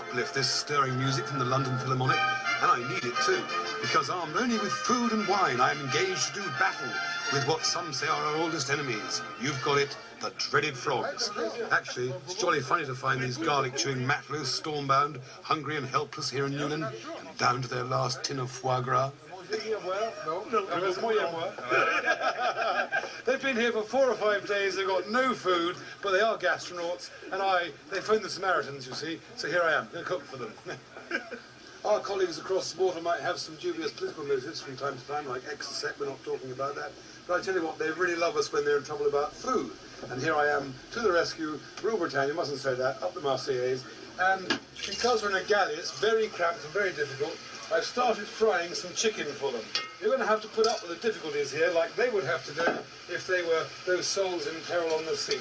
uplift this stirring music from the London Philharmonic, and I need it too, because armed only with food and wine, I am engaged to do battle with what some say are our oldest enemies. You've got it, the dreaded frogs. Actually, it's jolly funny to find these garlic-chewing matlows stormbound, hungry and helpless here in Newland, and down to their last tin of foie gras. They've been here for 4 or 5 days, they've got no food, but they are gastronauts, and they phoned the Samaritans, you see, so here I am, going to cook for them. Our colleagues across the water might have some dubious political motives from time to time, like Exocet, we're not talking about that, but I tell you what, they really love us when they're in trouble about food. And here I am, to the rescue, Rule Britannia, mustn't say that, up the Marseillaise, and because we're in a galley, it's very cramped and very difficult. I've started frying some chicken for them. You're going to have to put up with the difficulties here, like they would have to do if they were those souls in peril on the sea.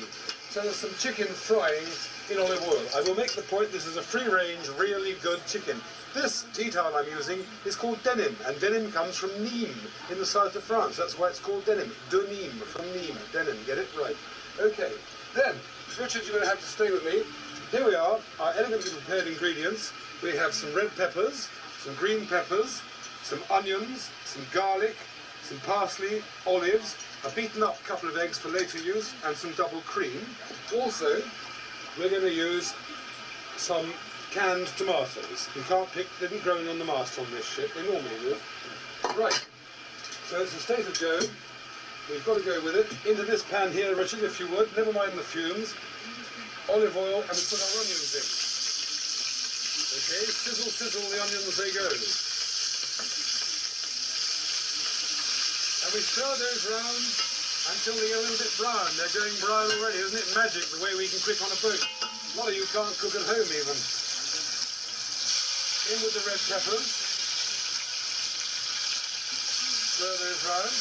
So there's some chicken frying in olive oil. I will make the point this is a free-range, really good chicken. This tea towel I'm using is called denim, and denim comes from Nîmes in the south of France. That's why it's called denim. De Nîmes, from Nîmes, denim, get it right. Okay, then, Richard, you're going to have to stay with me. Here we are, our elegantly prepared ingredients. We have some red peppers, some green peppers, some onions, some garlic, some parsley, olives, a beaten up couple of eggs for later use, and some double cream. Also, we're going to use some canned tomatoes. You can't pick, didn't grow on the mast on this ship, they normally do. Right, so it's a state of go. We've got to go with it. Into this pan here, Richard, if you would, never mind the fumes. Olive oil, and we put our onions in. Okay, sizzle, sizzle the onions they go. And we stir those round until they get a little bit brown. They're going brown already, isn't it magic, the way we can cook on a boat? A lot of you can't cook at home even. In with the red peppers. Stir those round.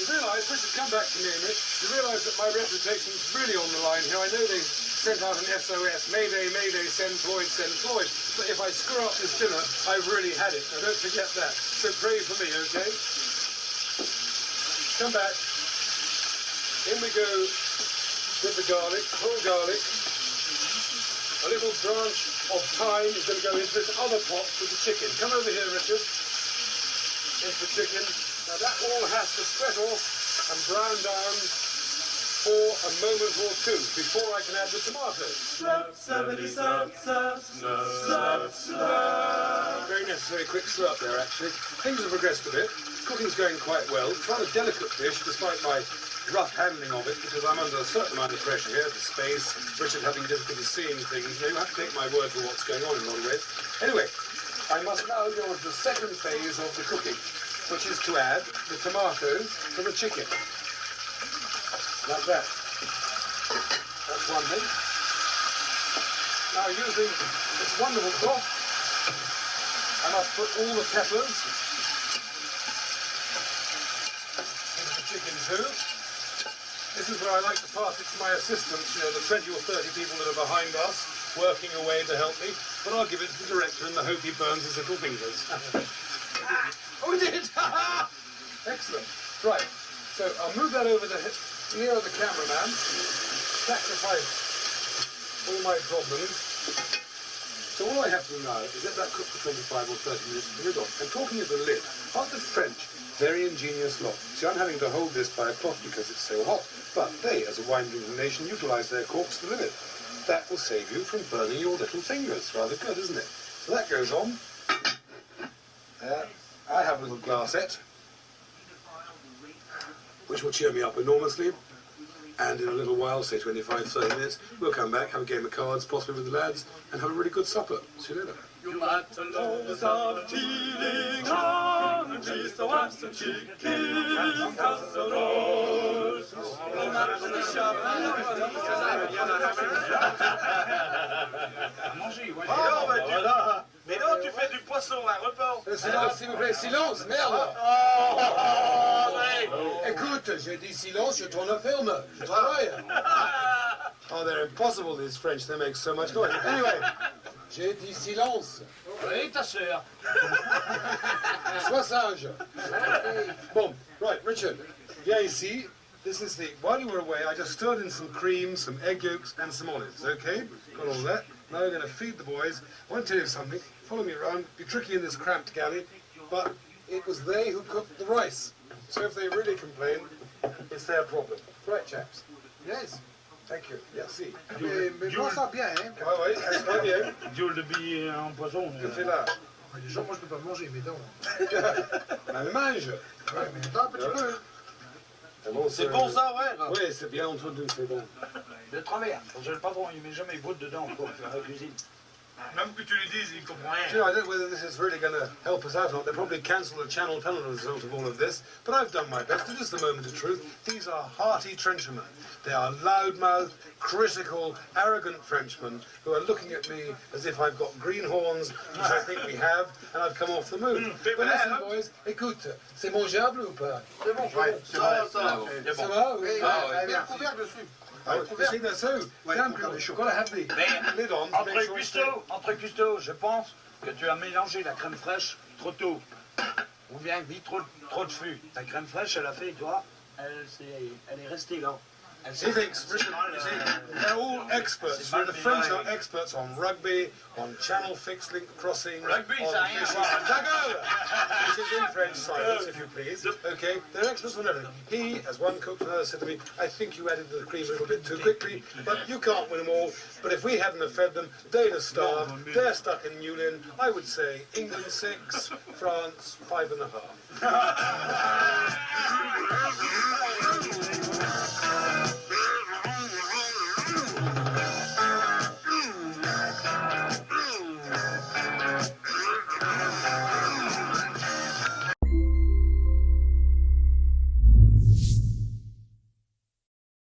You realise, Richard, come back to me a minute, you realise that my reputation's really on the line here. I know they sent out an SOS, Mayday, Mayday, send Floyd, send Floyd. But if I screw up this dinner, I've really had it. Now don't forget that. So pray for me, okay? Come back. In we go with the garlic, whole garlic. A little branch of thyme is going to go into this other pot with the chicken. Come over here, Richard. Into the chicken. Now that all has to sweat off and brown down for a moment or two before I can add the tomatoes. Slurp, slurpity, slurp, slurp, slurp, slurp. Very necessary quick slurp there, actually. Things have progressed a bit. Cooking's going quite well. It's not a delicate dish, despite my rough handling of it, because I'm under a certain amount of pressure here, the space, Richard having difficulty seeing things. You have to take my word for what's going on in a lot of ways. Anyway, I must now go on to the second phase of the cooking, which is to add the tomatoes to the chicken. Like that. That's one thing. Now using this wonderful broth, I must put all the peppers into the chicken too. This is where I like to pass it to my assistants, you know, the 20 or 30 people that are behind us, working away to help me, but I'll give it to the director in the hope he burns his little fingers. Oh, he did! Excellent. Right, so I'll move that over near the cameraman, sacrifice all my problems. So all I have to do now is let that cook for 25 or 30 minutes with the lid on. And talking of the lid, aren't the French very ingenious lot? See, I'm having to hold this by a cloth because it's so hot, but they, as a wine-drinking nation, utilise their corks to the limit. That will save you from burning your little fingers. Rather good, isn't it? So that goes on. I have a little glassette, which will cheer me up enormously. And in a little while, say 25, 30 minutes, we'll come back, have a game of cards, possibly with the lads, and have a really good supper. See you later. You mataloes are feeling hungry, so have some chicken casserole. Go march in the shop. Mais non, tu fais du poisson, un repas. Silence, s'il vous plaît, silence, merde. Écoute, j'ai dit silence, je tourne la ferme. Je travaille. Oh, they're impossible, these French, they make so much noise. Anyway, j'ai dit silence. Oui, ta sœur. Sois sage. Bon, right, Richard, viens ici. this is the, while you were away, I just stirred in some cream, some egg yolks, and some olives, okay? Got all that. Now we're going to feed the boys. I want to tell you something. Follow me around. Be tricky in this cramped galley, but it was they who cooked the rice. So if they really complain, it's their problem. Right, chaps? Yes. Thank you. Merci. Mais bon, ça bien, hein. Ouais, ouais, ça va bien. Dieu le billet en poison. Que fais là? Déjà, moi, je peux pas manger, mais donc. Mais mange. Ouais, mais attends un petit peu. C'est bon ça, ouais. Oui, c'est bien entre nous, c'est bon. De travers. Parce que le patron, il met jamais goutte dedans pour faire la cuisine. Même que tu lui dises, il comprend You rien. know, I don't know whether this is really going to help us out or not. They'll probably cancel the channel panel as a result of all of this. But I've done my best. It is the moment of truth. These are hearty Frenchmen. They are loudmouthed, critical, arrogant Frenchmen who are looking at me as if I've got green horns, which I think we have, and I've come off the moon. But listen, boys, écoute, c'est mangeable ou pas? C'est bon, Ouais, c'est ça, bon. ça. C'est Ça bon. va? Oui. Il y a un couvert dessus. You see that so? Damn, you've got to have the lid on to make sure it's Entre cuistot, je pense que tu as mélangé la crème fraîche trop tôt. Ou bien mis trop de fût. Ta crème fraîche, elle a fait, toi, elle est restée là. Elle He s'est- thinks, Richard, you see, they're all experts. So the French are experts on rugby, on channel fixed link crossing, Rugby, on ça a rien à fishing. voir. D'accord! This is in French silence, if you please. Okay, they're experts on everything. He, as one cook and another said to me, I think you added the cream a little bit too quickly, but you can't win them all. But if we hadn't have fed them, they'd have starved. They're stuck in Newlyn. I would say England 6, France 5.5.